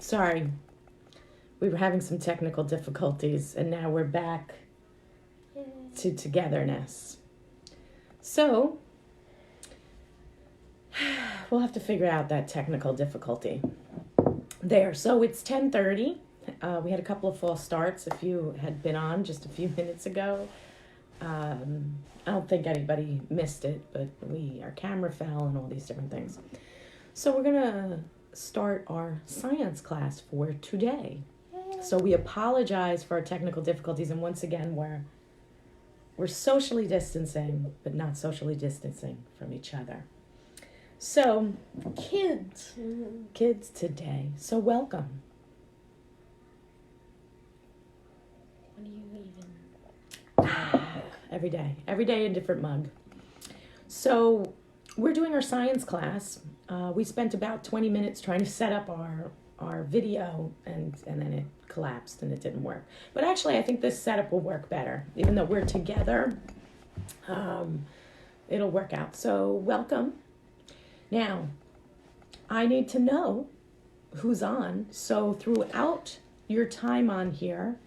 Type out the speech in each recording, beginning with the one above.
Sorry, we were having some technical difficulties, and now we're back to togetherness. So, we'll have to figure out that technical difficulty there. So it's 10:30. We had a couple of false starts. If you had been on just a few minutes ago, I don't think anybody missed it, but our camera fell and all these different things. So we're gonna start our science class for today. So we apologize for our technical difficulties, and once again we're socially distancing, but not socially distancing from each other. So kids today. So welcome. What do you even? Every day a different mug. So we're doing our science class. We spent about 20 minutes trying to set up our video, and then it collapsed and it didn't work. But actually, I think this setup will work better. Even though we're together, it'll work out. So welcome. Now, I need to know who's on. So throughout your time on here,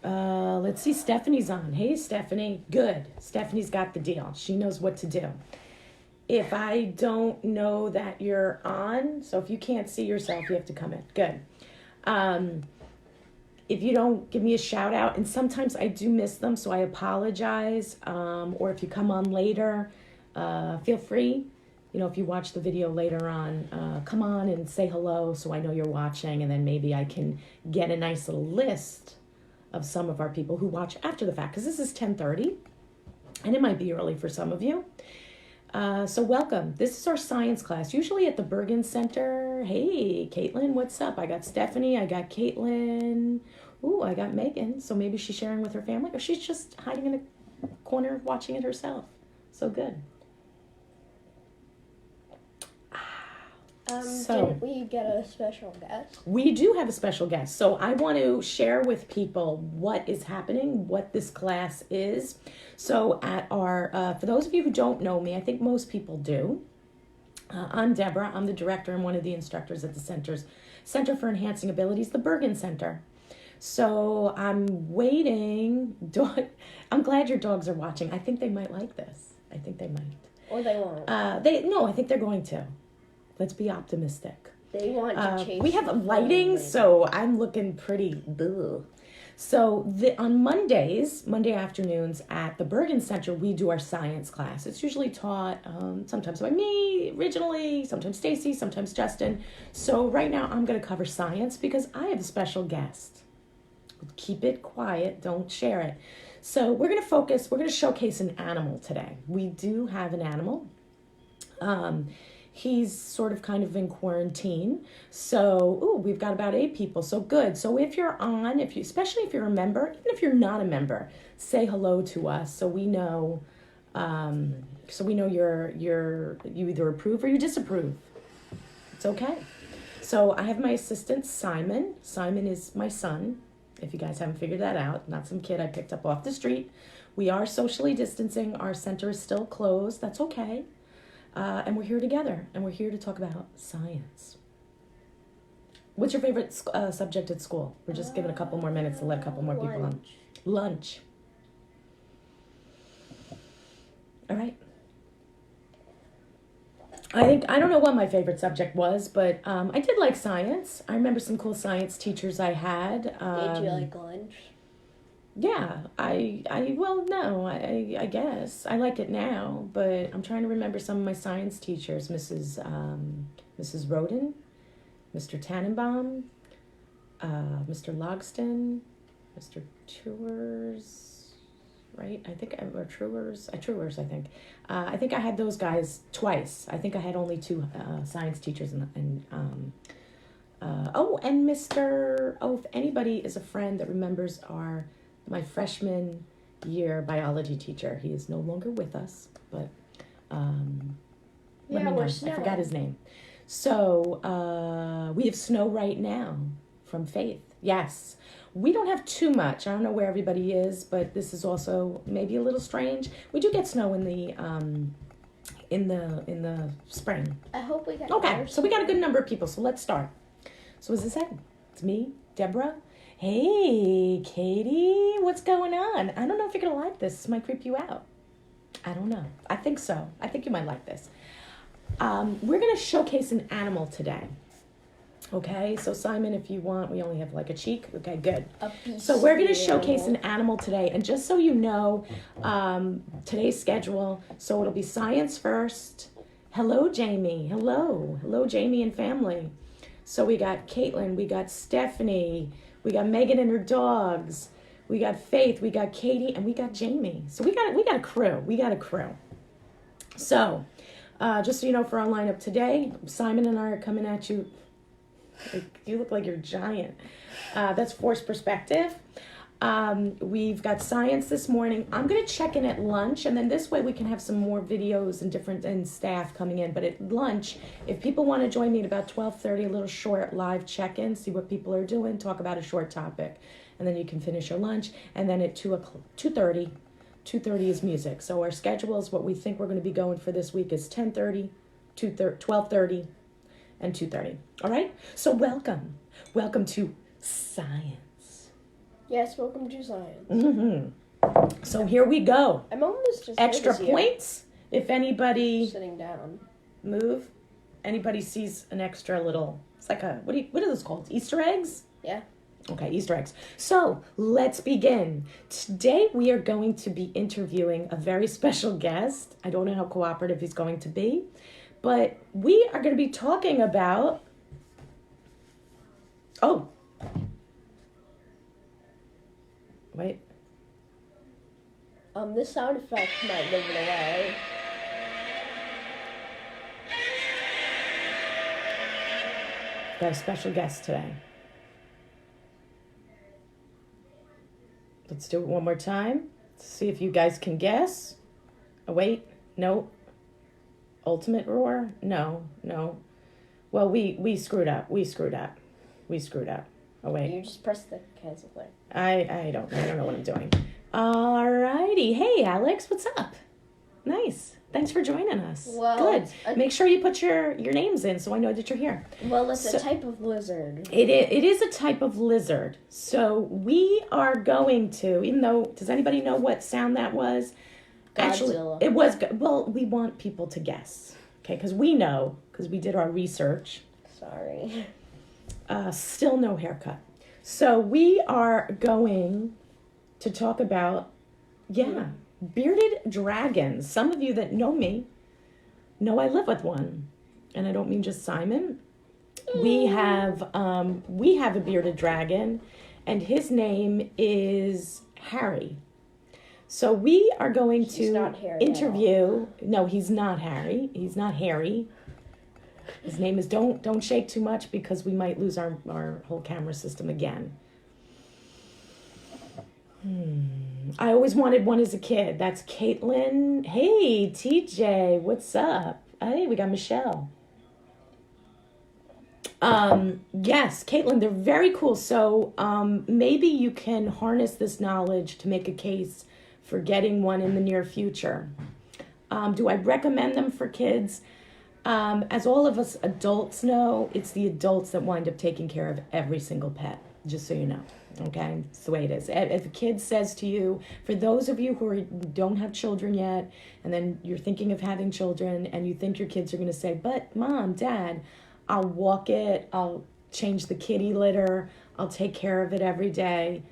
let's see, Stephanie's on. Hey, Stephanie. Good. Stephanie's got the deal. She knows what to do. If I don't know that you're on, so if you can't see yourself, you have to come in. Good. If you don't, give me a shout out. And sometimes I do miss them, so I apologize. Or if you come on later, feel free. You know, if you watch the video later on, come on and say hello so I know you're watching. And then maybe I can get a nice little list of some of our people who watch after the fact. Because this is 10:30, and it might be early for some of you. So welcome. This is our science class, usually at the Bergen Center. Hey, Caitlin, what's up? I got Stephanie, I got Caitlin. Ooh, I got Megan. So maybe she's sharing with her family, or she's just hiding in a corner watching it herself. So good. Didn't we get a special guest? We do have a special guest. So I want to share with people what is happening, what this class is. So at our, for those of you who don't know me, I think most people do. I'm Deborah. I'm the director and one of the instructors at the Center for Enhancing Abilities, the Bergen Center. So I'm waiting. I'm glad your dogs are watching. I think they might like this. I think they might. Or they won't. No, I think they're going to. Let's be optimistic. They want to change. We have lighting, so I'm looking pretty blue. So on Monday afternoons at the Bergen Center, we do our science class. It's usually taught sometimes by me originally, sometimes Stacy, sometimes Justin. So right now I'm going to cover science because I have a special guest. Keep it quiet. Don't share it. So we're going to showcase an animal today. We do have an animal. He's sort of kind of in quarantine. So, we've got about 8 people. So good. So if you're on, especially if you're a member, even if you're not a member, say hello to us so we know you either approve or you disapprove. It's okay. So I have my assistant, Simon. Simon is my son, if you guys haven't figured that out. Not some kid I picked up off the street. We are socially distancing. Our center is still closed. That's okay. And we're here together, and we're here to talk about science. What's your favorite subject at school? We're just giving a couple more minutes to let a couple more people on. Lunch. All right. I don't know what my favorite subject was, but I did like science. I remember some cool science teachers I had. Did you like lunch? Yeah, I guess. I like it now, but I'm trying to remember some of my science teachers, Mrs. Roden, Mr. Tannenbaum, Mr. Logston, Mr. Truers, right? Truers, I think. I think I had those guys twice. I think I had only 2 science teachers and if anybody is a friend that remembers my freshman year biology teacher. He is no longer with us, but let me know. I forgot his name. So we have snow right now from Faith. Yes. We don't have too much. I don't know where everybody is, but this is also maybe a little strange. We do get snow in the spring. I hope we get Okay, so we got a good number of people, so let's start. So as I said, it's me, Deborah. Hey, Katie, what's going on? I don't know if you're going to like this. This might creep you out. I don't know. I think so. I think you might like this. We're going to showcase an animal today. Okay, so Simon, if you want, we only have like a cheek. Okay, good. So we're going to showcase an animal today. And just so you know, today's schedule, so it'll be science first. Hello, Jamie. Hello. Hello, Jamie and family. So we got Caitlin, we got Stephanie, we got Megan and her dogs, we got Faith, we got Katie, and we got Jamie. So we got a crew. We got a crew. So just so you know, for our lineup today, Simon and I are coming at you. You look like you're giant. That's forced perspective. We've got science this morning. I'm going to check in at lunch, and then this way we can have some more videos and staff coming in. But at lunch, if people want to join me at about 12:30, a little short live check-in, see what people are doing, talk about a short topic, and then you can finish your lunch. And then at 2:30 is music. So our schedule is what we think we're going to be going for this week is 10:30, 12:30, and 2:30. All right? So welcome to science. Yes, welcome to science. Mm-hmm. So here we go. I'm almost just extra points if anybody sitting down. Move. Anybody sees an extra little. It's like a what are those called? Easter eggs? Yeah. Okay, Easter eggs. So let's begin. Today we are going to be interviewing a very special guest. I don't know how cooperative he's going to be, but we are going to be talking about. Oh. Wait. This sound effect might give it away. Got a special guest today. Let's do it one more time. See if you guys can guess. Oh, wait. No. Ultimate roar? No. Well, we screwed up. We screwed up. Oh, wait. You just press the cancel thing. I don't know what I'm doing. Alrighty. Hey, Alex, what's up? Nice. Thanks for joining us. Well, good. Make sure you put your names in so I know that you're here. Well, it's a type of lizard. It is a type of lizard. So we are going to, even though, does anybody know what sound that was? Godzilla. Actually, it was, well, we want people to guess. Okay, because we know, because we did our research. Sorry. Still no haircut. So we are going to talk about, bearded dragons. Some of you that know me know I live with one. And I don't mean just Simon. We have a bearded dragon, and his name is Harry. So we are going to interview. No, he's not Harry. He's not Harry. His name is don't shake too much because we might lose our whole camera system again. I always wanted one as a kid. That's Caitlin. Hey, TJ, what's up? Hey, we got Michelle. Yes, Caitlin, they're very cool. So maybe you can harness this knowledge to make a case for getting one in the near future. Do I recommend them for kids? As all of us adults know, it's the adults that wind up taking care of every single pet, just so you know. Okay, it's the way it is. If a kid says to you, for those of you who don't have children yet, and then you're thinking of having children, and you think your kids are going to say, but Mom, Dad, I'll walk it, I'll change the kitty litter, I'll take care of it every day.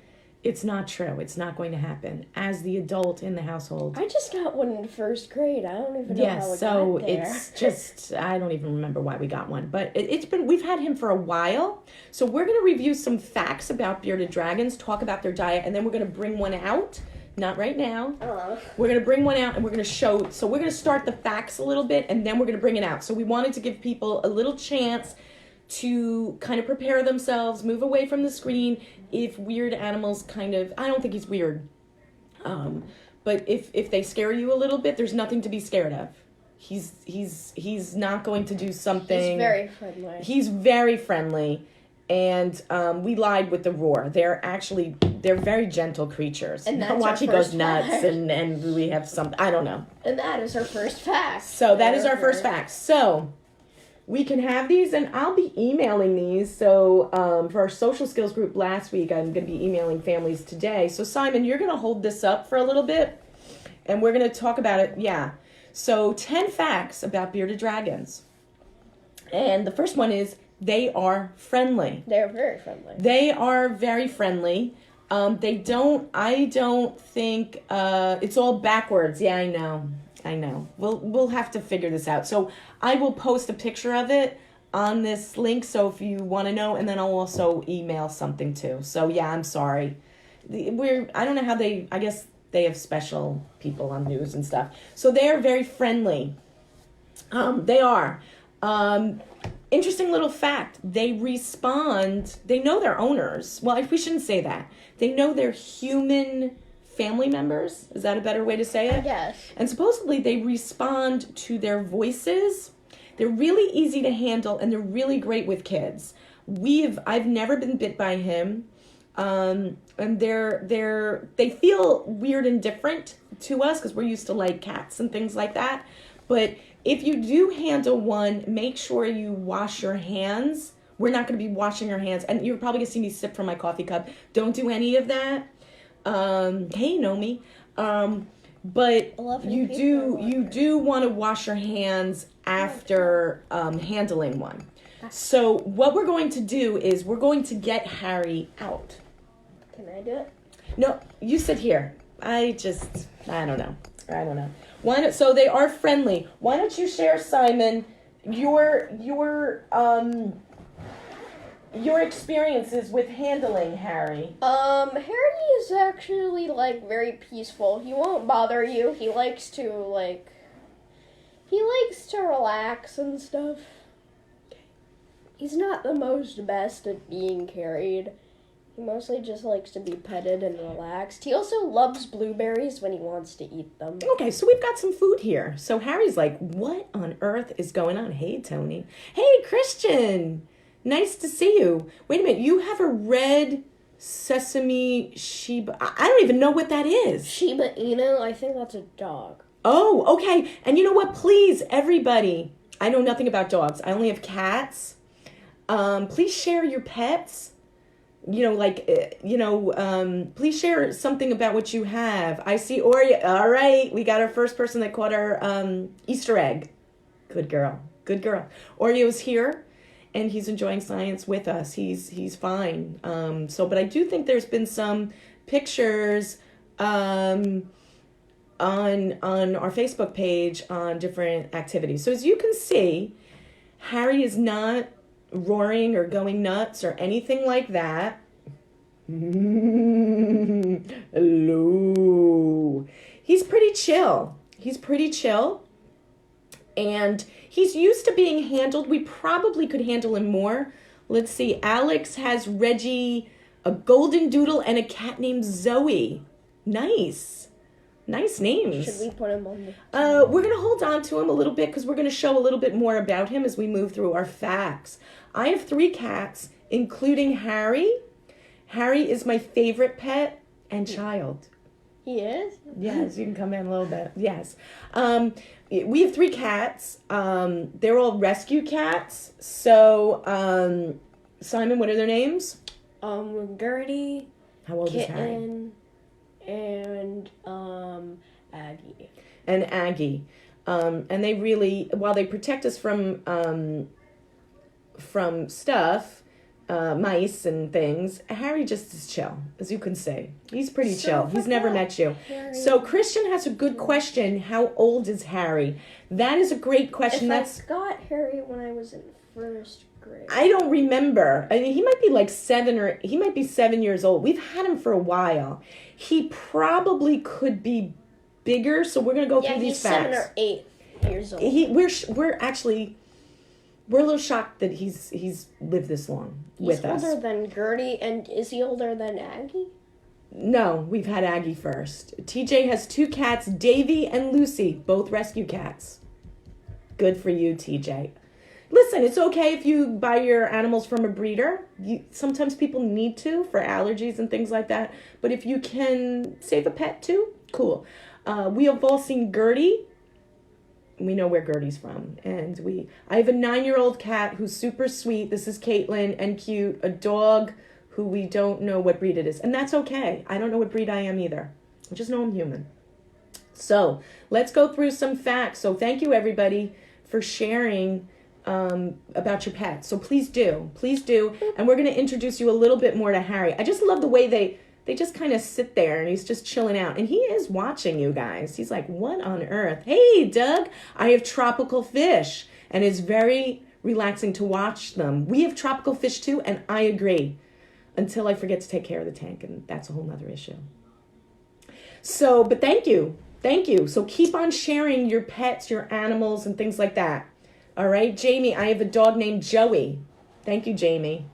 It's not true. It's not going to happen. As the adult in the household. I just got one in first grade. I don't even know how it got there. It's just, I don't even remember why we got one. But we've had him for a while. So we're going to review some facts about bearded dragons, talk about their diet, and then we're going to bring one out. Not right now. We're going to bring one out and we're going to show. So we're going to start the facts a little bit and then we're going to bring it out. So we wanted to give people a little chance to kind of prepare themselves, move away from the screen. If weird animals I don't think he's weird. But if they scare you a little bit, there's nothing to be scared of. He's not going to do something. He's very friendly. And we lied with the roar. They're very gentle creatures. And that's watch, he goes nuts and we have some, I don't know. And that is our first fact. So that is our first fact. So we can have these, and I'll be emailing these. So for our social skills group last week, I'm going to be emailing families today. So Simon, you're going to hold this up for a little bit, and we're going to talk about it. Yeah. So 10 facts about bearded dragons. And the first one is they are friendly. They're very friendly. They are very friendly. I don't think, it's all backwards. Yeah, I know. We'll have to figure this out. So I will post a picture of it on this link. So if you want to know, and then I'll also email something too. So yeah, I'm sorry. I don't know how I guess they have special people on news and stuff. So they are very friendly. They are. Interesting little fact. They know their owners. Well, we shouldn't say that. They know their human family members. Is that a better way to say it? Yes. And supposedly they respond to their voices. They're really easy to handle, and they're really great with kids. I've never been bit by him. And they feel weird and different to us because we're used to like cats and things like that. But if you do handle one, make sure you wash your hands. We're not going to be washing our hands, and you're probably going to see me sip from my coffee cup. Don't do any of that. Hey, Nomi. But you do want to wash your hands after handling one. So what we're going to do is we're going to get Harry out. Can I do it? No, you sit here. I don't know. So they are friendly. Why don't you share, Simon, your experiences with handling Harry? Harry is actually very peaceful. He won't bother you. He likes to relax and stuff. He's not the most best at being carried. He mostly just likes to be petted and relaxed. He also loves blueberries when he wants to eat them. Okay, so we've got some food here. So Harry's like, what on earth is going on? Hey, Tony. Hey, Christian. Nice to see you. Wait a minute. You have a red sesame Shiba. I don't even know what that is. Shiba Inu? I think that's a dog. Oh, okay. And you know what? Please, everybody. I know nothing about dogs. I only have cats. Please share your pets. Please share something about what you have. I see Oreo. All right, we got our first person that caught our Easter egg. Good girl. Oreo's here, and he's enjoying science with us. He's fine. But I do think there's been some pictures on our Facebook page on different activities. So as you can see, Harry is not roaring or going nuts or anything like that. Hello. He's pretty chill. And he's used to being handled. We probably could handle him more. Let's see. Alex has Reggie, a golden doodle, and a cat named Zoe. Nice names. Should we put him on the... We're going to hold on to him a little bit because we're going to show a little bit more about him as we move through our facts. I have 3 cats, including Harry. Harry is my favorite pet and child. He is? Yes, you can come in a little bit. Yes. We have 3 cats. They're all rescue cats. So, Simon, what are their names? Gertie. How old Kitten, is Harry? And Aggie. And Aggie. And they really, while they protect us from stuff, mice and things, Harry just is chill, as you can see. He's pretty chill. He's never met you. Harry. So Christian has a good question. How old is Harry? That is a great question. I got Harry when I was in first grade. I don't remember. I mean, he might be 7 years old. We've had him for a while. He probably could be bigger, so we're going to go through these facts. 7 or 8 years old. We're a little shocked that he's lived this long with us. He's older than Gertie, and is he older than Aggie? No, we've had Aggie first. TJ has 2 cats, Davy and Lucy, both rescue cats. Good for you, TJ. Listen, it's okay if you buy your animals from a breeder. Sometimes people need to for allergies and things like that. But if you can save a pet too, cool. We have all seen Gertie. we know where Gertie's from. And I have a 9-year-old cat who's super sweet. This is Caitlin, and cute. A dog who we don't know what breed it is. And that's okay. I don't know what breed I am either. I just know I'm human. So let's go through some facts. So thank you, everybody, for sharing about your pets. So please do. And we're going to introduce you a little bit more to Harry. I just love the way they just kind of sit there and he's just chilling out. And he is watching you guys. He's like, what on earth? Hey, Doug, I have tropical fish. And it's very relaxing to watch them. We have tropical fish too, and I agree. Until I forget to take care of the tank, and that's a whole nother issue. So, but thank you. So keep on sharing your pets, your animals, and things like that. All right, Jamie, I have a dog named Joey. Thank you, Jamie.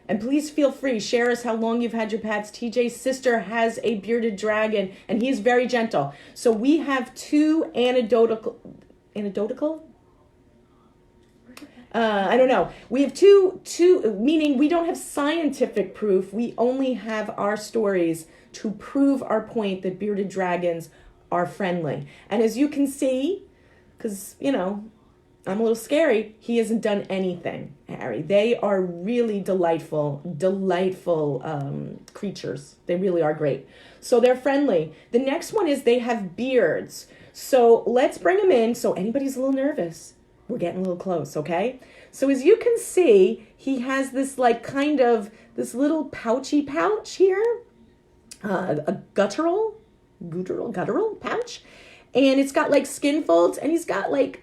And please feel free, share us how long you've had your pets. TJ's sister has a bearded dragon, and he's very gentle. So we have two anecdotal? I don't know. We have two, meaning we don't have scientific proof. We only have our stories to prove our point that bearded dragons are friendly. And as you can see, because, I'm a little scary, he hasn't done anything, Harry. They are really delightful creatures. They really are great. So they're friendly. The next one is they have beards. So let's bring them in. So anybody's a little nervous, we're getting a little close, okay? So as you can see, he has this this little pouchy pouch here, a guttural pouch, and it's got like skin folds, and he's got like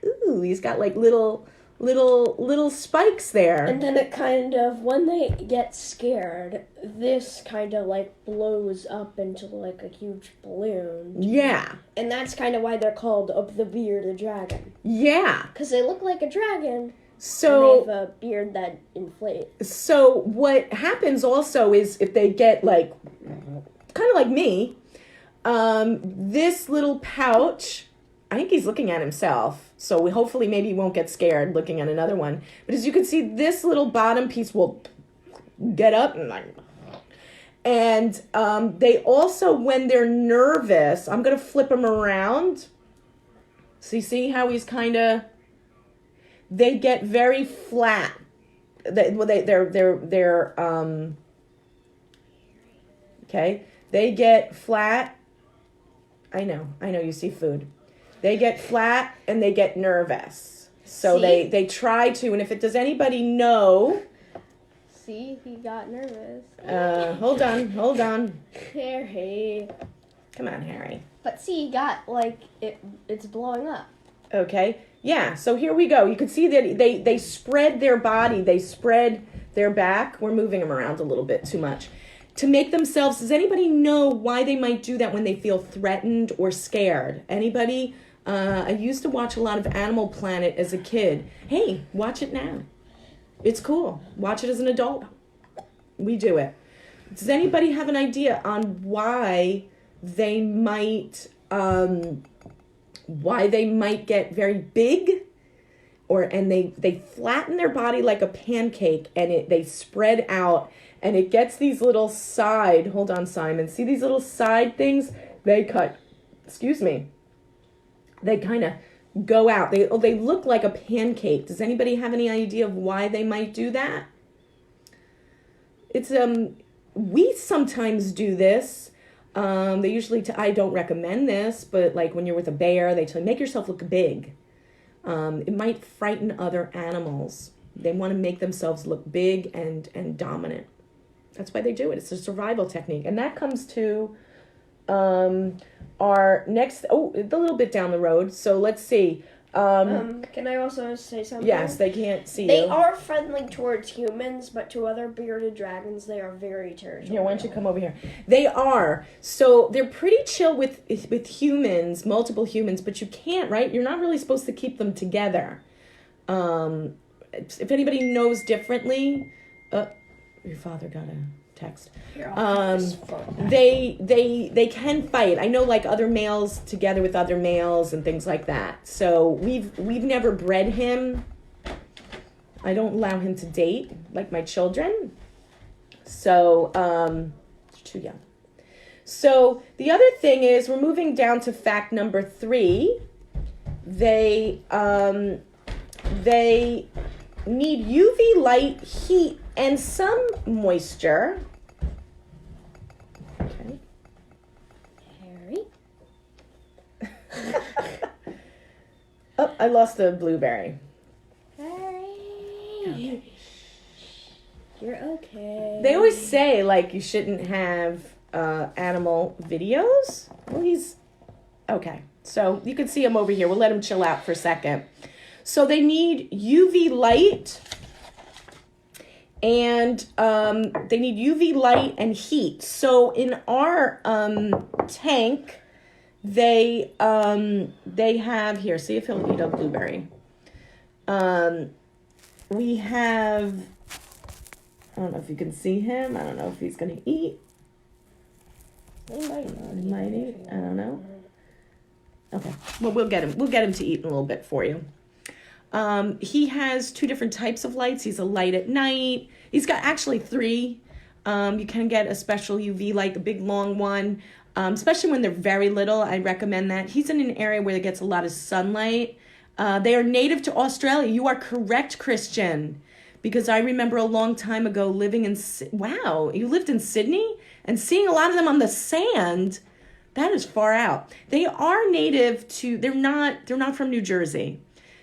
little spikes there. And then it kind of, when they get scared, this kind of like blows up into like a huge balloon. Yeah. And that's kind of why they're called the bearded dragon. Yeah. Because they look like a dragon. So and they have a beard that inflates. So what happens also is if they get like, kind of like me, this little pouch, I think he's looking at himself. So we hopefully maybe he won't get scared looking at another one. But as you can see, this little bottom piece will get up and they also, when they're nervous, I'm going to flip him around. So you see how he's they get very flat. Okay. They get flat. I know you see food. They get flat and they get nervous. So they try to, and if it does anybody know. See, he got nervous. Hold on. Harry. Come on, Harry. But see, he got it's blowing up. Okay. Yeah, so here we go. You can see that they spread their body. They spread their back. We're moving them around a little bit too much. To make themselves, does anybody know why they might do that when they feel threatened or scared? Anybody? I used to watch a lot of Animal Planet as a kid. Hey, watch it now. It's cool. Watch it as an adult. We do it. Does anybody have an idea on why they might get very big, and they flatten their body like a pancake, and they spread out, and it gets these little side, hold on, Simon, see these little side things? They kind of go out. They look like a pancake. Does anybody have any idea of why they might do that? It's we sometimes do this. They usually, I don't recommend this, but like when you're with a bear, they tell you, make yourself look big. It might frighten other animals. They want to make themselves look big and dominant. That's why they do it. It's a survival technique. And that comes to our next, a little bit down the road. So let's see. Can I also say something? Yes, they can't see They you. are friendly towards humans, but to other bearded dragons, they are very territorial. Here, why don't you come over here? They are. So they're pretty chill with humans, multiple humans, but you can't, right? You're not really supposed to keep them together. If anybody knows differently, your father got a text. They can fight. I know, like other males together with other males and things like that. So we've never bred him. I don't allow him to date like my children. So too young. So the other thing is, we're moving down to fact number 3, they need UV light, heat, and some moisture. Okay. Harry? Oh, I lost the blueberry. Harry. Okay. You're okay. They always say, like, you shouldn't have animal videos. Well, he's okay. So you can see him over here. We'll let him chill out for a second. So they need UV light, and they need UV light and heat. So in our tank, they have here. See if he'll eat a blueberry. We have. I don't know if you can see him. I don't know if he's gonna eat. He might eat. I don't know. Okay. Well, we'll get him to eat in a little bit for you. He has 2 different types of lights. He's a light at night. He's got actually 3. You can get a special UV light, the big long one, especially when they're very little. I recommend that. He's in an area where it gets a lot of sunlight. They are native to Australia. You are correct, Christian, because I remember a long time ago living in, wow, you lived in Sydney and seeing a lot of them on the sand. That is far out. They are native to, they're not from New Jersey.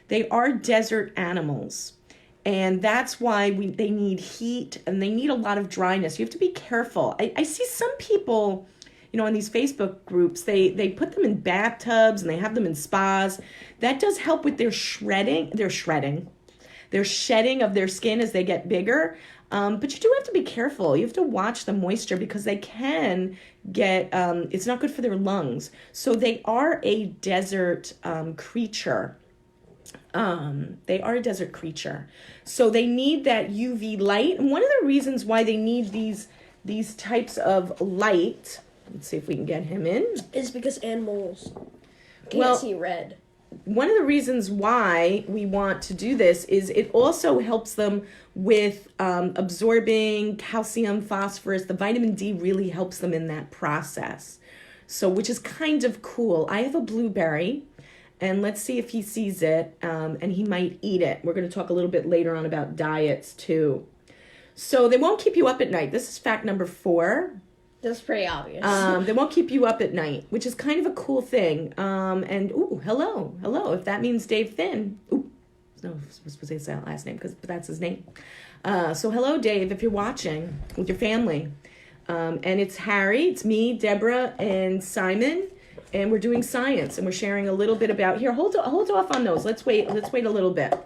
They are desert animals. And that's why they need heat and they need a lot of dryness. You have to be careful. I see some people, in these Facebook groups, they put them in bathtubs and they have them in spas. That does help with their shedding of their skin as they get bigger. But you do have to be careful. You have to watch the moisture because they can get, it's not good for their lungs. So they are a desert creature. They are a desert creature. So they need that UV light. And one of the reasons why they need these types of light, let's see if we can get him in, is because animals can't see red. One of the reasons why we want to do this is it also helps them with absorbing calcium, phosphorus. The vitamin D really helps them in that process. So, which is kind of cool. I have a blueberry, and let's see if he sees it, and he might eat it. We're going to talk a little bit later on about diets too. So they won't keep you up at night. This is fact number 4. That's pretty obvious. They won't keep you up at night, which is kind of a cool thing. And hello. If that means Dave Finn. No, I'm supposed to say his last name because that's his name. So hello, Dave, if you're watching with your family. And it's Harry, it's me, Deborah, and Simon, and we're doing science, and we're sharing a little bit about here. Hold off on those. Let's wait a little bit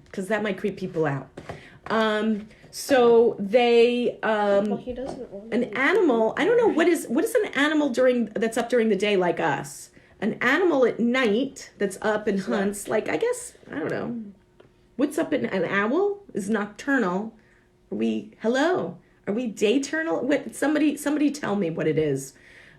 because that might creep people out. So they he doesn't want an animal. I don't know what is an animal that's up during the day like us. An animal at night that's up and hunts. Like I guess I don't know. What's up an owl is nocturnal. Are we dayturnal? What somebody tell me what it is.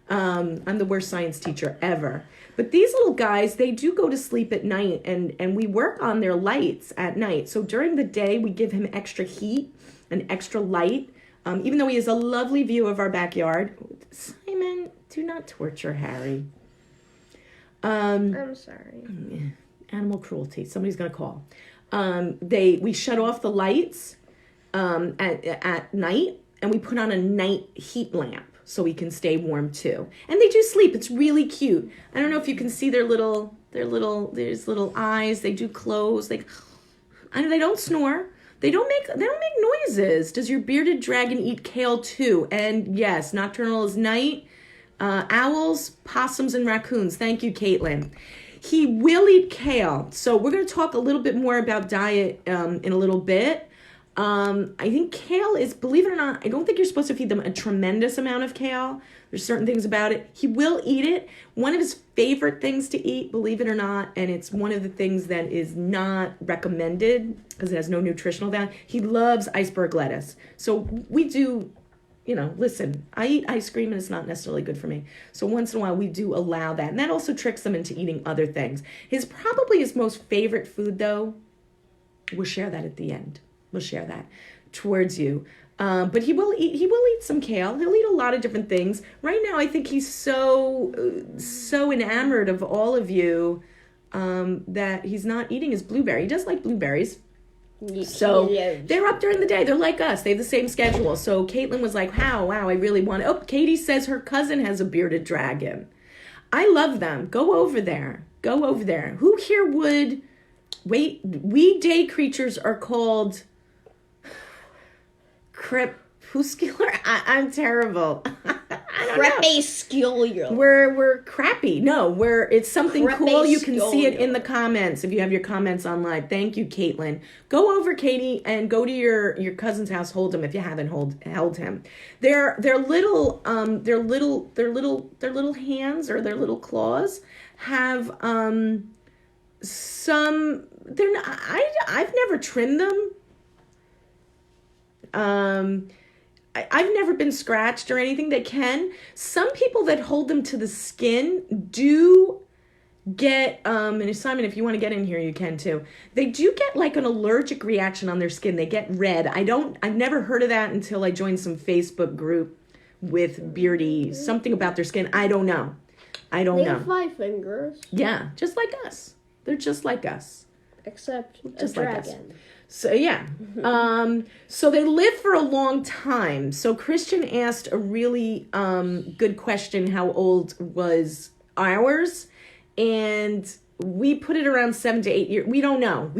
I'm the worst science teacher ever. But these little guys, they do go to sleep at night, and we work on their lights at night. So during the day, we give him extra heat and extra light, even though he has a lovely view of our backyard. Simon, do not torture Harry. I'm sorry. Animal cruelty. Somebody's going to call. We shut off the lights at night, and we put on a night heat lamp so we can stay warm too. And they do sleep. It's really cute. I don't know if you can see there's little eyes. They do close. They don't snore. They don't make noises. Does your bearded dragon eat kale too? And yes, nocturnal is night. Owls, possums, and raccoons. Thank you, Caitlin. He will eat kale. So we're going to talk a little bit more about diet in a little bit. I think kale is, believe it or not, I don't think you're supposed to feed them a tremendous amount of kale. There's certain things about it. He will eat it. One of his favorite things to eat, believe it or not, and it's one of the things that is not recommended because it has no nutritional value. He loves iceberg lettuce. So we do, listen, I eat ice cream and it's not necessarily good for me. So once in a while we do allow that. And that also tricks them into eating other things. Probably his most favorite food though, we'll share that at the end. We'll share that towards you. But he will eat some kale. He'll eat a lot of different things. Right now, I think he's so enamored of all of you. that he's not eating his blueberry. He does like blueberries. So they're up during the day. They're like us. They have the same schedule. So Caitlin was like, wow, I really want to. Oh, Katie says her cousin has a bearded dragon. I love them. Go over there. Who here would... Wait, we day creatures are called... Crepuscular? I'm terrible. Crepuscular. We're crappy. No, it's something cool. You can see it in the Crepuscular. comments if you have your comments on live. Thank you, Caitlin. Go over, Katie, and go to your cousin's house. Hold him if you haven't held him. They're little hands or their little claws have some. They're not. I've never trimmed them. I've never been scratched or anything. They can. Some people that hold them to the skin do get, and Simon, if you want to get in here, you can too. They do get like an allergic reaction on their skin. They get red. I've never heard of that until I joined some Facebook group with beardy, something about their skin. I don't know. They have 5 fingers. Yeah, just like us. They're just like us. Except Just a like us. dragon. So yeah, so they live for a long time. So Christian asked a really good question: how old was ours? And we put it around 7 to 8 years. We don't know.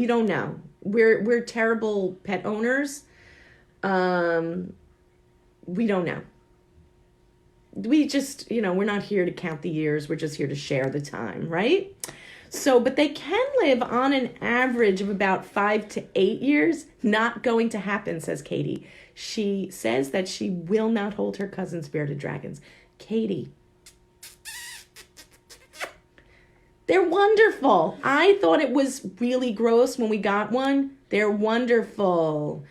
We're terrible pet owners. We don't know. We just, we're not here to count the years. We're just here to share the time, right? So, but they can live on an average of about 5 to 8 years. Not going to happen, says Katie. She says that she will not hold her cousin's bearded dragons. Katie. They're wonderful. I thought it was really gross when we got one. They're wonderful.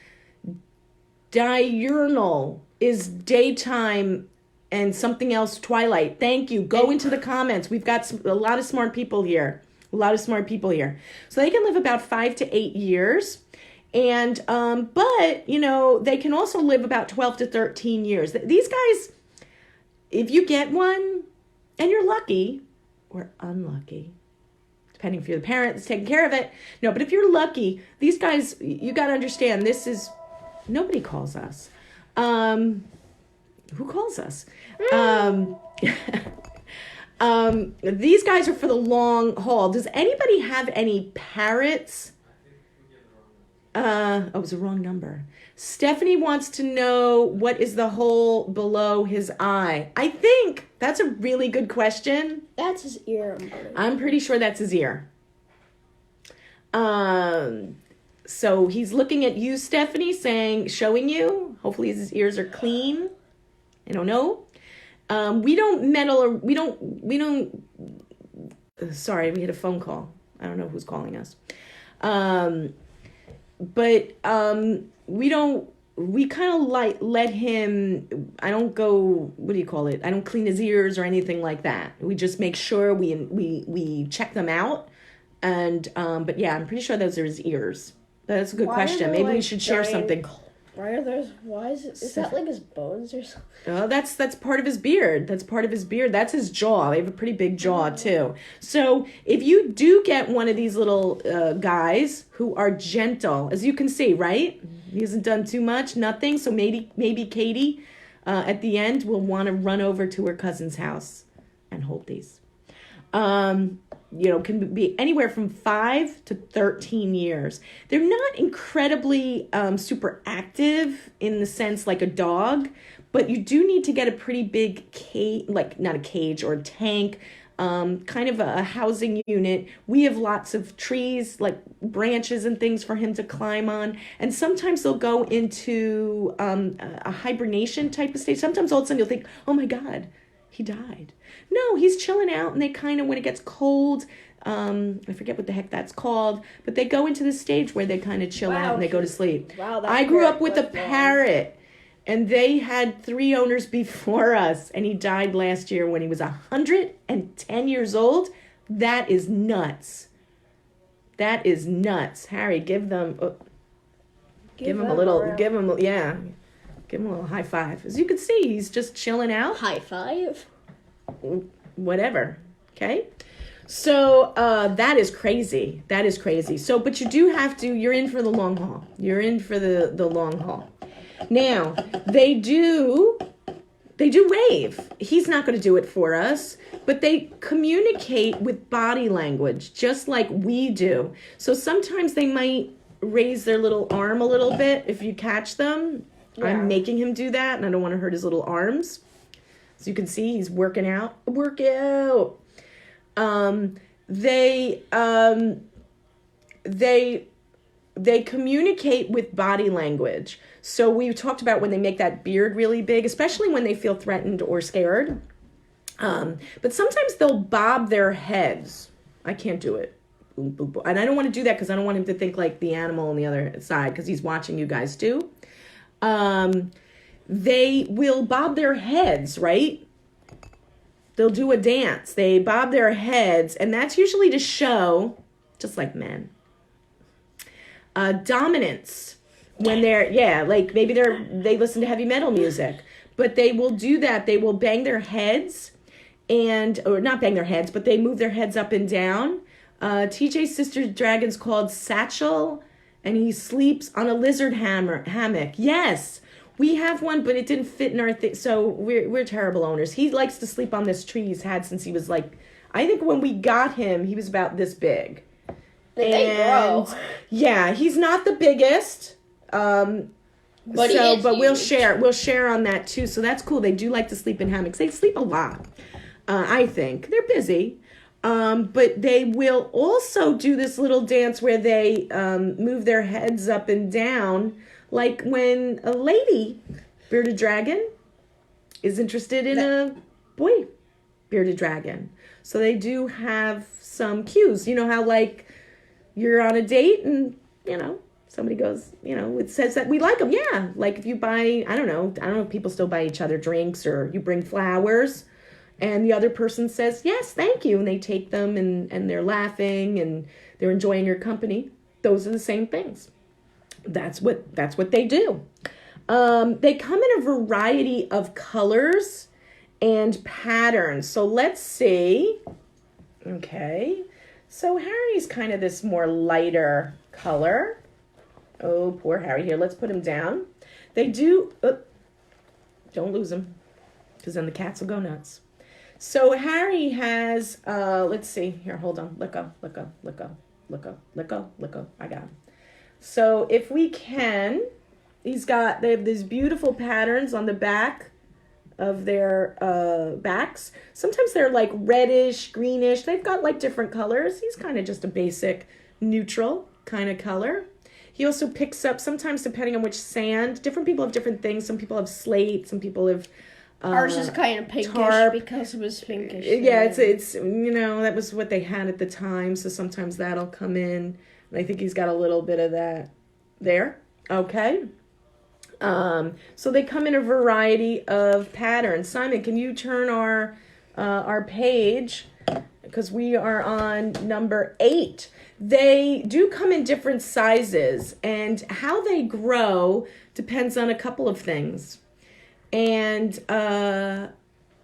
Diurnal is daytime and something else twilight. Thank you. Go into the comments. We've got a lot of smart people here. So they can live about 5 to 8 years. And, but, they can also live about 12 to 13 years. These guys, if you get one and you're lucky or unlucky, depending if you're the parent that's taking care of it. No, but if you're lucky, these guys, you got to understand, nobody calls us. Who calls us? These guys are for the long haul. Does anybody have any parrots? It was the wrong number. Stephanie wants to know what is the hole below his eye. I think that's a really good question. That's his ear. I'm pretty sure that's his ear. So he's looking at you, Stephanie, showing you. Hopefully his ears are clean. I don't know. We don't meddle or we don't. Sorry, we had a phone call. I don't know who's calling us. We kind of let him, I don't go, what do you call it? I don't clean his ears or anything like that. We just make sure we check them out. And, but yeah, I'm pretty sure those are his ears. That's a good question. Maybe we should share something. Is that like his bones or something? Oh, that's part of his beard. That's his jaw. They have a pretty big jaw too. So if you do get one of these little guys who are gentle, as you can see, right? He hasn't done too much, nothing. So maybe Katie at the end will want to run over to her cousin's house and hold these. Can be anywhere from 5 to 13 years. They're not incredibly super active in the sense like a dog, but you do need to get a pretty big cage, like not a cage or a tank, kind of a housing unit. We have lots of trees, like branches and things for him to climb on. And sometimes they'll go into a hibernation type of state. Sometimes all of a sudden you'll think, oh my God, he died. No, he's chilling out, and they kind of, when it gets cold, I forget what the heck that's called, but they go into the stage where they kind of chill out and they go to sleep. Wow, I grew up with a parrot, and they had 3 owners before us, and he died last year when he was 110 years old. That is nuts. Harry, give him a little high five. As you can see, he's just chilling out. High five. Whatever. Okay. So that is crazy. That is crazy. So, but you do have to, you're in for the long haul. You're in for the long haul. Now, they do wave. He's not going to do it for us, but they communicate with body language, just like we do. So sometimes they might raise their little arm a little bit if you catch them. Yeah. I'm making him do that, and I don't want to hurt his little arms. So you can see he's working out. Work out. They communicate with body language. So we talked about when they make that beard really big, especially when they feel threatened or scared. But sometimes they'll bob their heads. I can't do it. And I don't want to do that because I don't want him to think like the animal on the other side, because he's watching you guys too. They will bob their heads, right? They'll do a dance. They bob their heads, and that's usually to show, just like men, dominance. When they're, like maybe they listen to heavy metal music, but they will do that. They will bang their heads or not bang their heads, but they move their heads up and down. TJ's sister dragon's called Satchel, and he sleeps on a lizard hammock. Yes, we have one, but it didn't fit in our thing. So we're terrible owners. He likes to sleep on this tree he's had since he was like, I think when we got him, he was about this big. They grow. Yeah, he's not the biggest. But we'll share on that too. So that's cool. They do like to sleep in hammocks. They sleep a lot. I think they're busy. But they will also do this little dance where they move their heads up and down, like when a lady, bearded dragon, is interested in a boy, bearded dragon. So they do have some cues. You know how like you're on a date and, somebody goes, it says that we like them. Yeah. Like if you buy, I don't know if people still buy each other drinks, or you bring flowers and the other person says, yes, thank you. And they take them and they're laughing and they're enjoying your company. Those are the same things. That's what they do. They come in a variety of colors and patterns. So let's see. Okay. So Harry's kind of this more lighter color. Oh, poor Harry. Here, let's put him down. They do... don't lose him, because then the cats will go nuts. So Harry has... let's see. Here, hold on. Let go. I got him. So if we can... they have these beautiful patterns on the back of their backs. Sometimes they're like reddish, greenish. They've got like different colors. He's kind of just a basic neutral kind of color. He also picks up, sometimes depending on which sand, different people have different things. Some people have slate, some people have ours is kind of pinkish because it was pinkish. Yeah, it's that was what they had at the time, so sometimes that'll come in. And I think he's got a little bit of that there. Okay. So they come in a variety of patterns. Simon, can you turn our page, because we are on number 8. They do come in different sizes, and how they grow depends on a couple of things. And how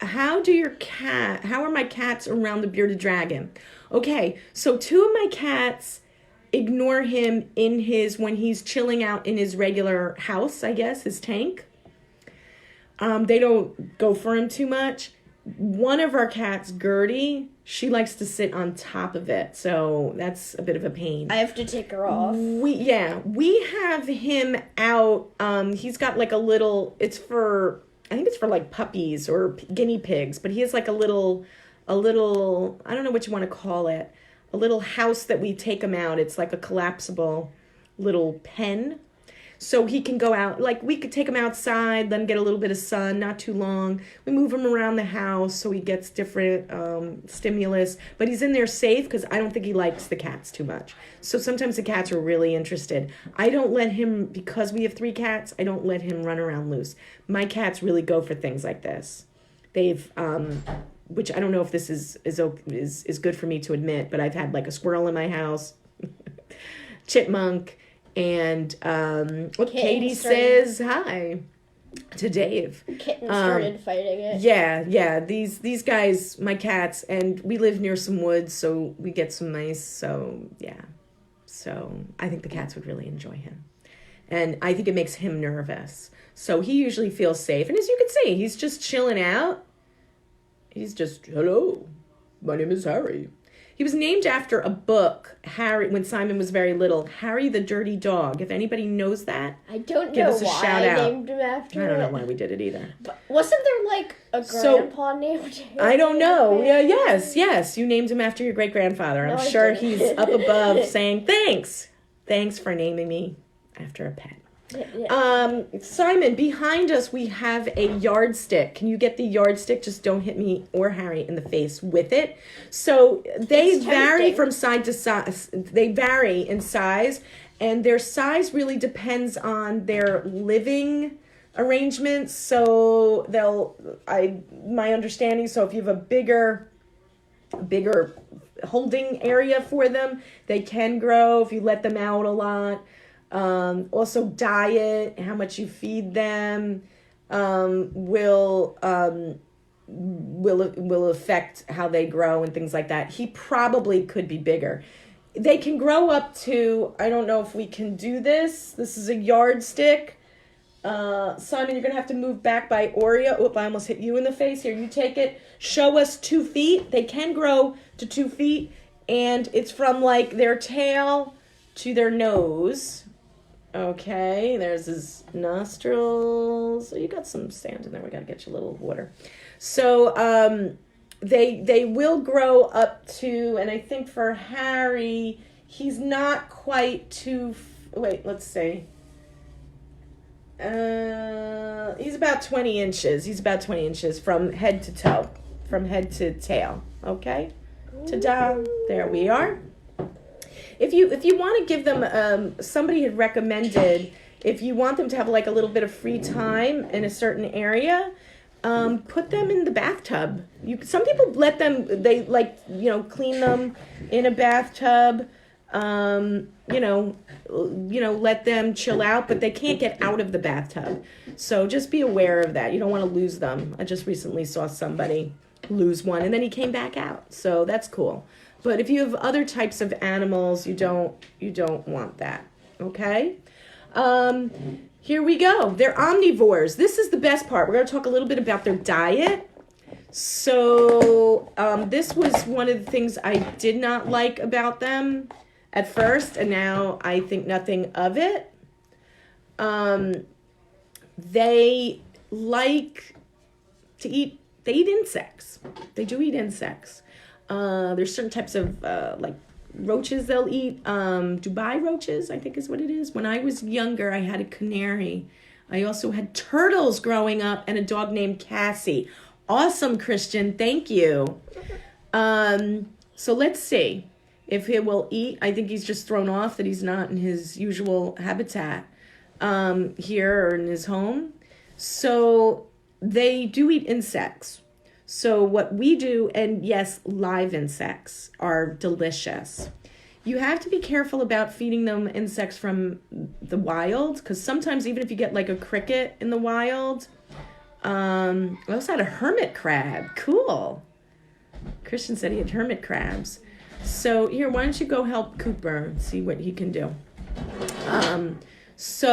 are my cats around the bearded dragon? Okay, so 2 of my cats ignore him when he's chilling out in his regular house, I guess, his tank. They don't go for him too much. One of our cats, Gertie, she likes to sit on top of it, so that's a bit of a pain. I have to take her off. We have him out. He's got like a little, I think it's for like puppies or guinea pigs, but he has like a little, I don't know what you want to call it, a little house that we take him out. It's like a collapsible little pen. So he can go out, like we could take him outside, let him get a little bit of sun, not too long. We move him around the house so he gets different stimulus. But he's in there safe because I don't think he likes the cats too much. So sometimes the cats are really interested. I don't let him, because we have 3 cats, I don't let him run around loose. My cats really go for things like this. They've, which I don't know if this is good for me to admit, but I've had like a squirrel in my house, chipmunk, and Katie says hi. to Dave. Kitten started fighting it. Yeah. These guys, my cats, and we live near some woods, so we get some mice. So yeah, so I think the cats would really enjoy him, and I think it makes him nervous. So he usually feels safe, and as you can see, he's just chilling out. He's just, hello, my name is Harry. He was named after a book, Harry, when Simon was very little, Harry the Dirty Dog. If anybody knows that, I don't give know us a why shout I out. named him after it. I don't know why we did it either. But wasn't there like a grandpa named him? I don't know. Yeah, yes. You named him after your great-grandfather. No, I'm I sure didn't. he's up above saying, thanks. Thanks for naming me after a pet. Yeah. Simon, behind us we have a yardstick. Can you get the yardstick? Just don't hit me or Harry in the face with it. So they It's vary tempting. from side to side. They vary in size, and their size really depends on their living arrangements. So my understanding, so if you have a bigger holding area for them, they can grow if you let them out a lot. Also diet, how much you feed them, will affect how they grow and things like that. He probably could be bigger. They can grow up to, I don't know if we can do this. This is a yardstick. Simon, you're gonna have to move back by Oreo. Oop, I almost hit you in the face. Here, you take it. Show us 2 feet. They can grow to 2 feet, and it's from like their tail to their nose. Okay, there's his nostrils. So you got some sand in there. We gotta get you a little water. So they will grow up to, and I think for Harry, he's not quite wait, let's see. He's about 20 inches. He's about 20 inches from head to toe, from head to tail. Okay, ta-da! There we are. If you want to give them, somebody had recommended, if you want them to have like a little bit of free time in a certain area, put them in the bathtub. Some people let them, they like, clean them in a bathtub, let them chill out, but they can't get out of the bathtub. So just be aware of that. You don't want to lose them. I just recently saw somebody lose one and then he came back out. So that's cool. But if you have other types of animals, you don't want that. Okay? Here we go. They're omnivores. This is the best part. We're going to talk a little bit about their diet. So this was one of the things I did not like about them at first, and now I think nothing of it. They like to eat, they eat insects. They do eat insects. There's certain types of like roaches they'll eat. Dubai roaches, I think is what it is. When I was younger, I had a canary. I also had turtles growing up and a dog named Cassie. Awesome, Christian. Thank you. So let's see if he will eat. I think he's just thrown off that he's not in his usual habitat here or in his home. So they do eat insects. So what we do, and yes, live insects are delicious. You have to be careful about feeding them insects from the wild, because sometimes even if you get like a cricket in the wild, I also had a hermit crab. Cool. Christian said he had hermit crabs. So here, why don't you go help Cooper and see what he can do. It's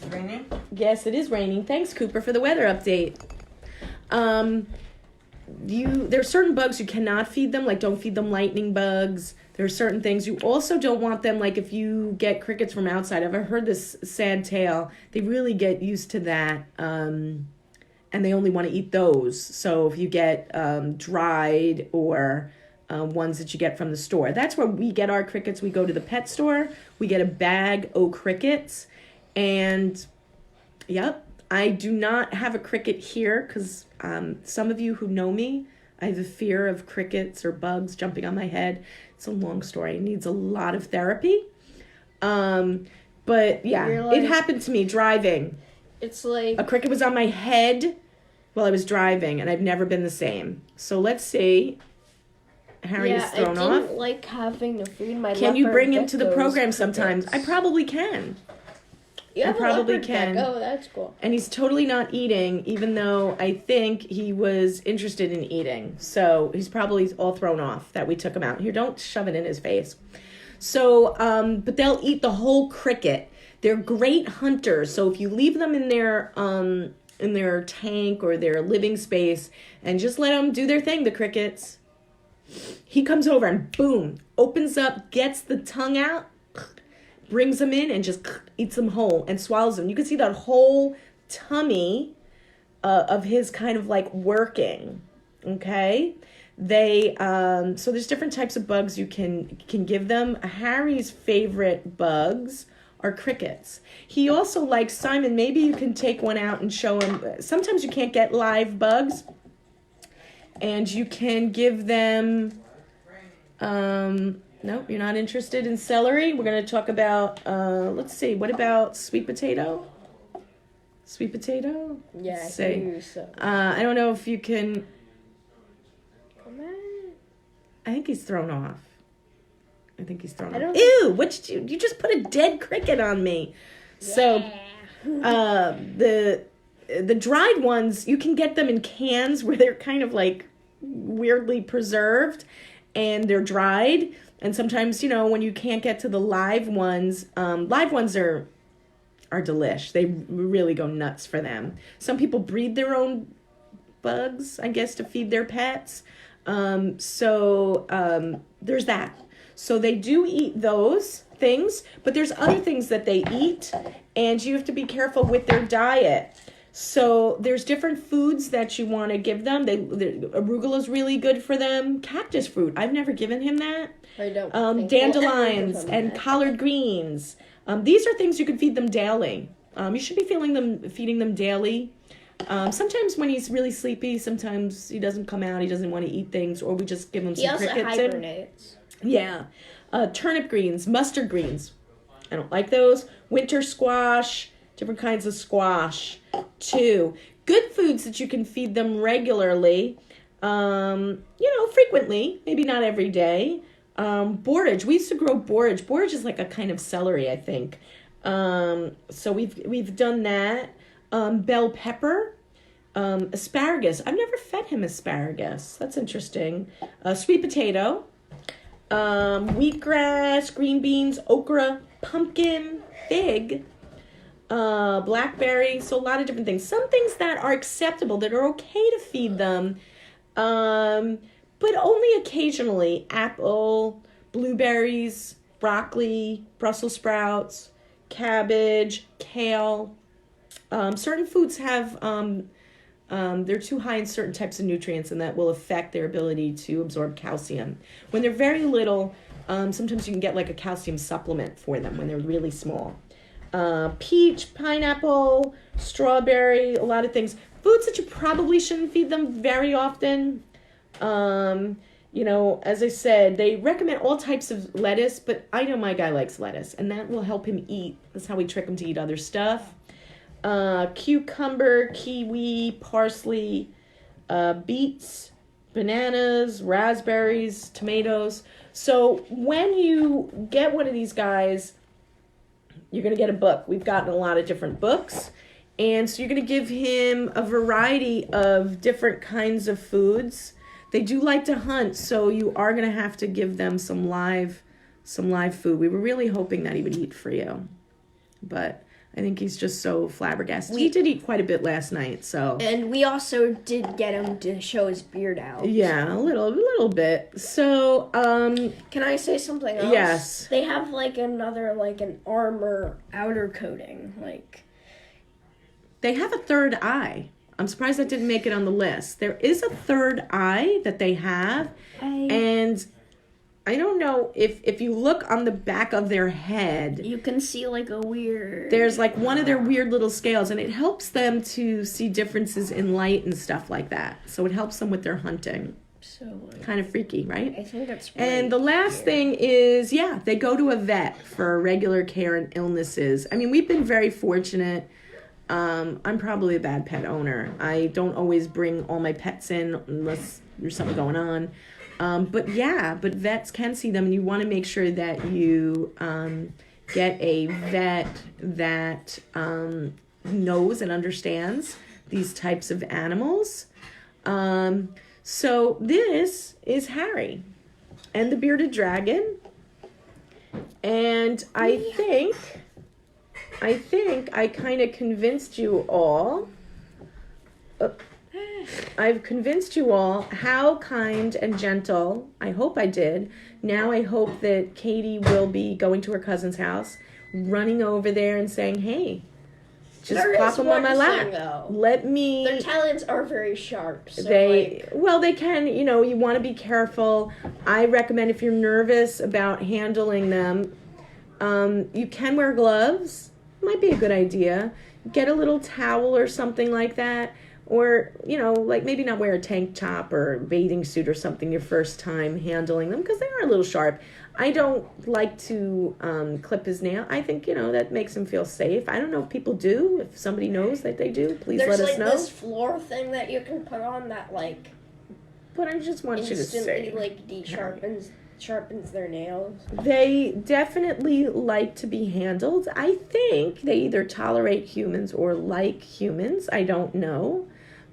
raining? Yes, it is raining. Thanks, Cooper, for the weather update. There are certain bugs you cannot feed them, like don't feed them lightning bugs. There are certain things you also don't want them, like if you get crickets from outside. I've heard this sad tale. They really get used to that, and they only want to eat those. So if you get dried or ones that you get from the store, that's where we get our crickets. We go to the pet store. We get a bag of crickets, and yep. I do not have a cricket here because some of you who know me, I have a fear of crickets or bugs jumping on my head. It's a long story. It needs a lot of therapy. But yeah, it happened to me driving. It's like a cricket was on my head while I was driving, and I've never been the same. So let's see. Harry is thrown off. I didn't like having to feed my Can you leopard bring him to the geckos program sometimes? crickets. I probably can. You have probably a leopard can. gecko. That's cool. And he's totally not eating, even though I think he was interested in eating. So he's probably all thrown off that we took him out. Here, don't shove it in his face. So, but they'll eat the whole cricket. They're great hunters. So if you leave them in their tank or their living space and just let them do their thing, the crickets, he comes over and boom, opens up, gets the tongue out, brings them in and just eats them whole and swallows them. You can see that whole tummy of his kind of like working. Okay. They so there's different types of bugs you can give them. Harry's favorite bugs are crickets. He also likes, Simon, maybe you can take one out and show him. Sometimes you can't get live bugs, and you can give them nope, you're not interested in celery. We're going to talk about let's see, what about sweet potato? Sweet potato? Yeah, Let's I see. can use some. I don't know if you can. Come on. I think he's thrown off. I don't Ew! What did you just put a dead cricket on me? So, the dried ones, you can get them in cans where they're kind of like weirdly preserved, and they're dried. And sometimes, when you can't get to the live ones are delish. They really go nuts for them. Some people breed their own bugs, I guess, to feed their pets. There's that. So they do eat those things, but there's other things that they eat, and you have to be careful with their diet. So there's different foods that you want to give them. Arugula is really good for them. Cactus fruit, I've never given him that. I don't think Dandelions we'll ever give and them collard greens. These are things you can feed them daily. You should be feeding them daily. Sometimes when he's really sleepy, sometimes he doesn't come out, he doesn't want to eat things, or we just give him some crickets. He also hibernates. Yeah. Turnip greens, mustard greens. I don't like those. Winter squash, different kinds of squash. 2. Good foods that you can feed them regularly, frequently, maybe not every day. Borage. We used to grow borage. Borage is like a kind of celery, I think. So we've done that. Bell pepper. Asparagus. I've never fed him asparagus. That's interesting. Sweet potato. Wheatgrass, green beans, okra, pumpkin, fig, blackberry. So a lot of different things. Some things that are acceptable, that are okay to feed them, but only occasionally. Apple, blueberries, broccoli, Brussels sprouts, cabbage, kale. Certain foods have they're too high in certain types of nutrients, and that will affect their ability to absorb calcium. When they're very little, sometimes you can get like a calcium supplement for them when they're really small. Peach, pineapple, strawberry, a lot of things. Foods that you probably shouldn't feed them very often. As I said, they recommend all types of lettuce, but I know my guy likes lettuce, and that will help him eat. That's how we trick him to eat other stuff. Cucumber, kiwi, parsley, beets, bananas, raspberries, tomatoes. So when you get one of these guys, you're going to get a book. We've gotten a lot of different books. And so you're going to give him a variety of different kinds of foods. They do like to hunt, so you are going to have to give them some live food. We were really hoping that he would eat for you, but I think he's just so flabbergasted. He did eat quite a bit last night, so. And we also did get him to show his beard out. Yeah, a little bit. So, can I say something else? Yes. They have an armor outer coating, They have a third eye. I'm surprised that didn't make it on the list. There is a third eye that they have, and I don't know if you look on the back of their head, you can see a weird. There's one of their weird little scales, and it helps them to see differences in light and stuff like that. So it helps them with their hunting. So kind of freaky, right? I think that's. And the last thing is, they go to a vet for regular care and illnesses. I mean, we've been very fortunate. I'm probably a bad pet owner. I don't always bring all my pets in unless there's something going on. But vets can see them, and you want to make sure that you get a vet that knows and understands these types of animals. So this is Harry and the bearded dragon. And I think I kind of convinced you all. I've convinced you all how kind and gentle. I hope I did. Now I hope that Katie will be going to her cousin's house, running over there and saying, "Hey, just pop them on my lap. Let me." Their talons are very sharp. So they can. You want to be careful. I recommend if you're nervous about handling them, you can wear gloves. Might be a good idea. Get a little towel or something like that. Or, like maybe not wear a tank top or a bathing suit or something your first time handling them because they are a little sharp. I don't like to clip his nail. I think, that makes him feel safe. I don't know if people do. If somebody knows that they do, please let us know. There's this floor thing that you can put on that, But I just want you to say. Instantly, sharpens their nails. They definitely like to be handled. I think they either tolerate humans or like humans. I don't know.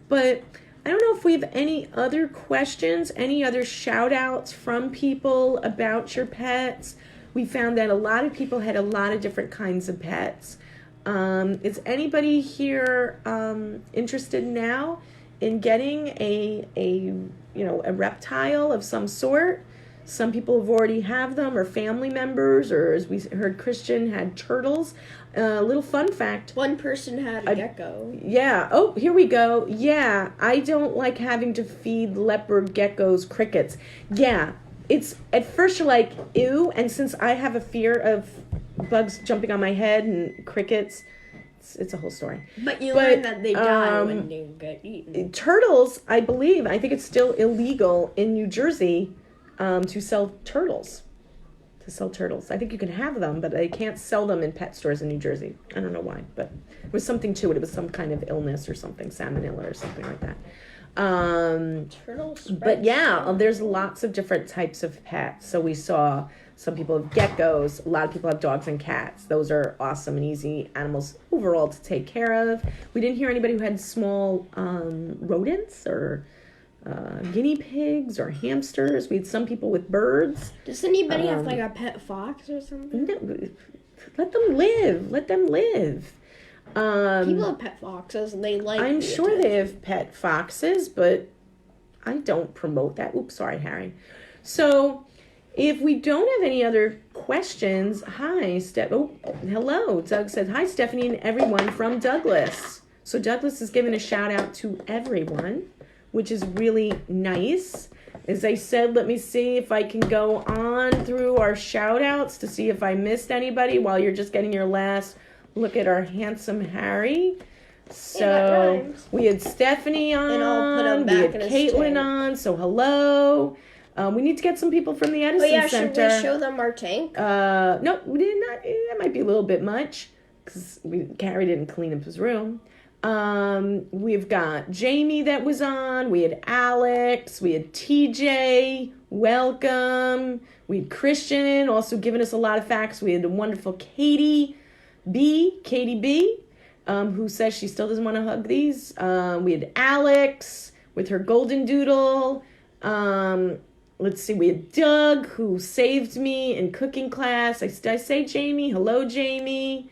But I don't know if we have any other questions, any other shout outs from people about your pets. We found that a lot of people had a lot of different kinds of pets. Is anybody here interested now in getting a reptile of some sort? Some people have already have them, or family members, or as we heard, Christian had turtles. Little fun fact. One person had a gecko. Yeah. Oh, here we go. Yeah, I don't like having to feed leopard geckos crickets. Yeah, it's at first you're like, ew, and since I have a fear of bugs jumping on my head and crickets, it's a whole story. But you learn that they die when they get eaten. Turtles, I think it's still illegal in New Jersey to sell turtles. I think you can have them, but they can't sell them in pet stores in New Jersey. I don't know why, but there was something to it. It was some kind of illness or something, salmonella or something like that. Turtles. But yeah, there's lots of different types of pets. So we saw some people have geckos. A lot of people have dogs and cats. Those are awesome and easy animals overall to take care of. We didn't hear anybody who had small rodents or guinea pigs or hamsters. We had some people with birds. Does anybody have a pet fox or something? No, let them live. People have pet foxes and they like. I'm sure they have pet foxes, but I don't promote that. Oops, sorry, Harry. So if we don't have any other questions, hi, hello. Doug said, hi, Stephanie and everyone from Douglas. So Douglas is giving a shout out to everyone, which is really nice. As I said, let me see if I can go on through our shout outs to see if I missed anybody while you're just getting your last look at our handsome Harry. So we had Stephanie on, and I'll put him back we had Caitlin on, so hello. We need to get some people from the Edison Center. Should we show them our tank? No, we did not. That might be a little bit much because Harry didn't clean up his room. We've got Jamie that was on. We had Alex. We had TJ. Welcome. We had Christian also giving us a lot of facts. We had the wonderful Katie B, who says she still doesn't want to hug these. We had Alex with her golden doodle. Let's see, we had Doug, who saved me in cooking class. Did I say Jamie? Hello, Jamie.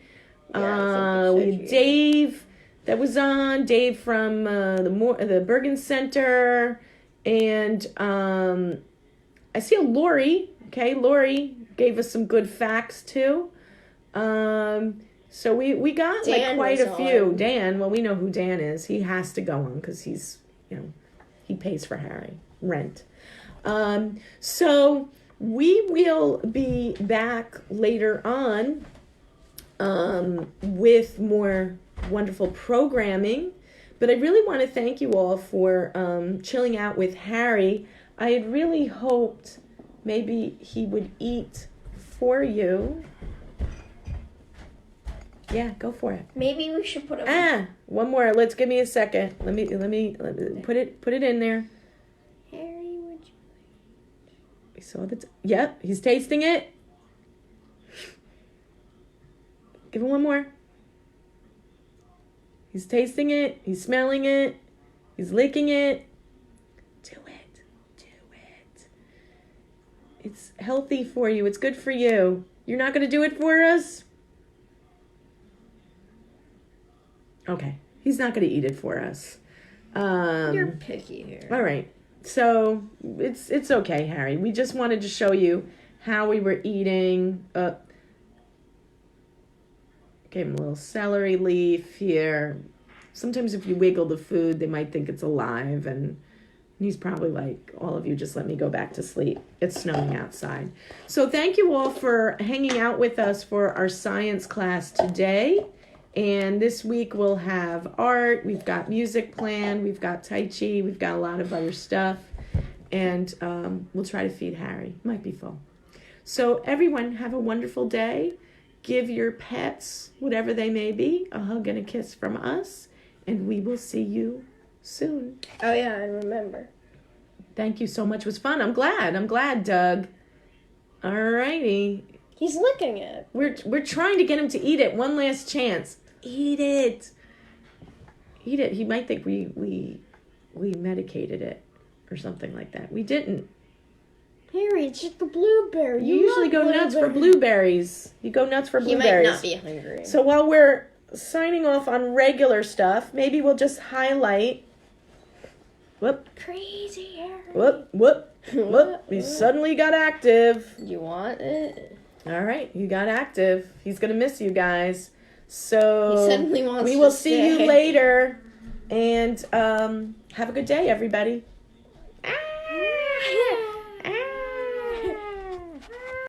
Yeah, we had Dave that was on. Dave from the Bergen Center. And I see a Lori. Okay, Lori gave us some good facts, too. So we got Dan quite a few. On. Dan, well, we know who Dan is. He has to go on because he's, he pays for Harry rent. So we will be back later on with more wonderful programming. But I really want to thank you all for chilling out with Harry. I had really hoped maybe he would eat for you. Yeah, go for it. Maybe we should put him. One more. Give me a second. Let me put it in there. Harry, would you? We saw yep, he's tasting it. Give him one more. He's tasting it. He's smelling it. He's licking it. Do it. Do it. It's healthy for you. It's good for you. You're not going to do it for us? Okay. He's not going to eat it for us. You're picky here. All right. So it's okay, Harry. We just wanted to show you how we were eating. Gave him a little celery leaf here. Sometimes if you wiggle the food, they might think it's alive. And he's probably like, all of you, just let me go back to sleep. It's snowing outside. So thank you all for hanging out with us for our science class today. And this week we'll have art, we've got music planned, we've got Tai Chi, we've got a lot of other stuff. And we'll try to feed Harry. Might be full. So everyone, have a wonderful day. Give your pets, whatever they may be, a hug and a kiss from us. And we will see you soon. Oh, yeah, I remember. Thank you so much. It was fun. I'm glad, Doug. All righty. He's licking it. We're trying to get him to eat it. One last chance. Eat it. Eat it. He might think we medicated it or something like that. We didn't. Harry, it's just the blueberry. You usually go nuts for blueberries. You go nuts for blueberries. He might not be hungry. So while we're signing off on regular stuff, maybe we'll just highlight. Whoop. Crazy Harry. Whoop, whoop, whoop. He suddenly got active. You want it? All right, he got active. He's going to miss you guys. So He suddenly wants we to will see you stay. later. And have a good day, everybody.